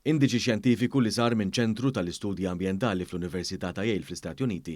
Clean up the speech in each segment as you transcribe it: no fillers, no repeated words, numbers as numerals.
Indiċi xjentifiku li sar minn ċentru tal-istudji ambjentali fl-Università ta' Yale fl-Istati Uniti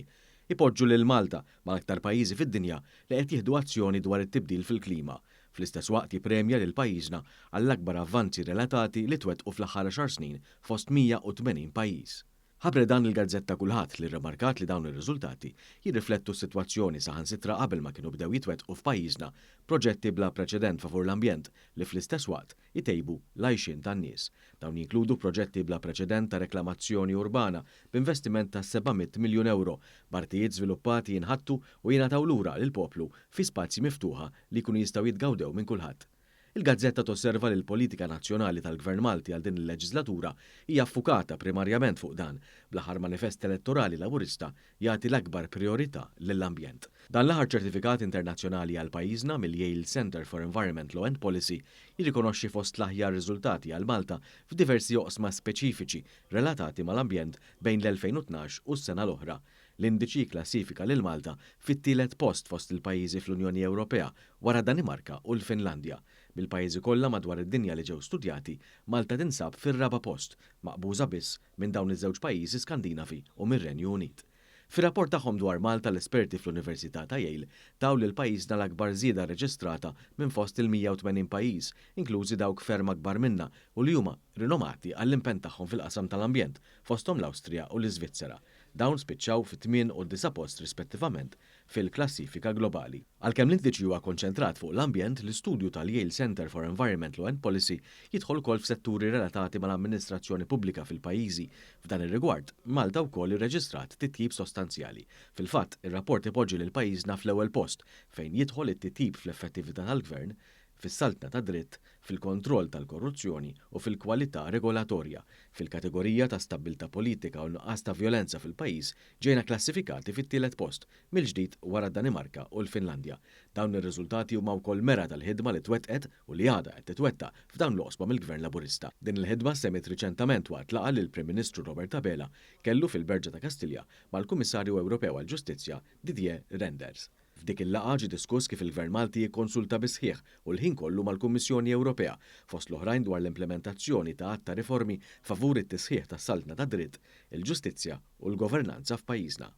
ipoġġu lil Malta mal-aktar pajjiżi fid-dinja li qed jieħdu azzjoni dwar it-tibdil fil-klima. Fl-istess waqt jippremja lil pajjiżna għall-akbar avvanzi relatati li twettqu fl-aħħar 10 snin fost 180 pajjiż. Ħabre dan il-Gazzetta Kulħadd li rremarkat li dawn ir-riżultati jirriflettu s-sitwazzjoni saħansitra qabel ma kienu bdew jitwettqu f'pajjiżna proġetti bla preċedent favur l-ambjent li fl-istess waqt jtejbu l-għajxien tan-nies. Dawn jinkludu proġetti bla preċedent ta' reklamazzjoni urbana b'investiment ta' 700 miljun euro, partijiet żviluppati jinħattu u jingħataw lura lil poplu fi spazji miftuħa li jkunu jistgħu jitgawdew minn kulħadd. Il-Gazzetta tosserva li l-politika nazzjonali tal-Gvern Malti għal din il-leġislatura hija affukata primarjament fuq dan, bl-aħħar manifest elettorali laburista jagħti l-akbar priorità lill-ambjent. Dan l-aħħar ċertifikat internazzjonali għal pajjiżna mill-Yale Center for Environment Law and Policy jirrikonoxxi fost l-aħjar riżultati għal Malta f'diversi oqsma speċifiċi relatati mal-ambjent bejn l-2012 u s-sena l-oħra. L-indiċi klassifika lil Malta fit-tielet post fost il-pajjiżi fl-Unjoni Ewropea wara Danimarka u l-Finlandja. Bil-pajjiżi kollha madwar id-dinja li ġew studjati, Malta tinsab fir-raba' post, maqbuża biss minn dawn iż-żewġ pajjiżi Skandinavi u mir-Renju Unit. Fir-rapport tagħhom dwar Malta l-esperti fl-Università ta' Yale taw li l-pajjiżna l-akbar żieda reġistrata minn fost il-180 pajjiż, inklużi dawk ferm akbar minna u li huma rinomati għall-impenn tagħhom fil-qasam tal-ambjent fosthom l-Awstrija u l-Iżvizzera. Dawn spiċċaw fit-8 u 9 post rispettivament fil-klassifika globali. Għalkemm l-indiċi huwa konċentrat fuq l-ambjent, l-istudju tal-Yale Center for Environment Law and Policy jidħol ukoll f'setturi relatati mal-amministrazzjoni pubblika fil-pajjiżi. F'dan ir-rigward, Malta wkoll irreġistrat titjib sostanzjali. Fil-fatt, ir-rapport ipoġġi lil pajjiżna fl-ewwel post fejn jidħol it-titjib fl-effettività tal-gvern, fis-saltna ta' dritt, fil-kontroll tal-korruzzjoni u fil-kwalità regolatorja. Fil-kategorija ta' stabbiltà politika u nuqqas ta' vjolenza fil-pajjiż ġejna klassifikati fit-tielet post mill-ġdid wara d-Danimarka u l-Finlandja. Dawn ir-riżultati huma wkoll mera tal-ħidma li twettqet u li għadha qed titwetta f'dawn l-oqsma mill-Gvern Laburista. Din il-ħidma semmit riċentament waqt laqgħa li l-Prim Ministru Robert Abela kellu fil-Berġa ta' Kastilja mal-Kummissarju Ewropew għall-Ġustizzja Didier Reynders. F'dik il-laqgħa ġie diskuss kif il-Gvern Malti jikkonsulta bisħieħ u l-ħin kollu mal-Kummissjoni Ewropea fost l-oħrajn dwar l-implementazzjoni ta' għatta riformi favur it-tisħiħ tas-saltna ta' dritt, il-ġustizzja u l-governanza f'pajjiżna.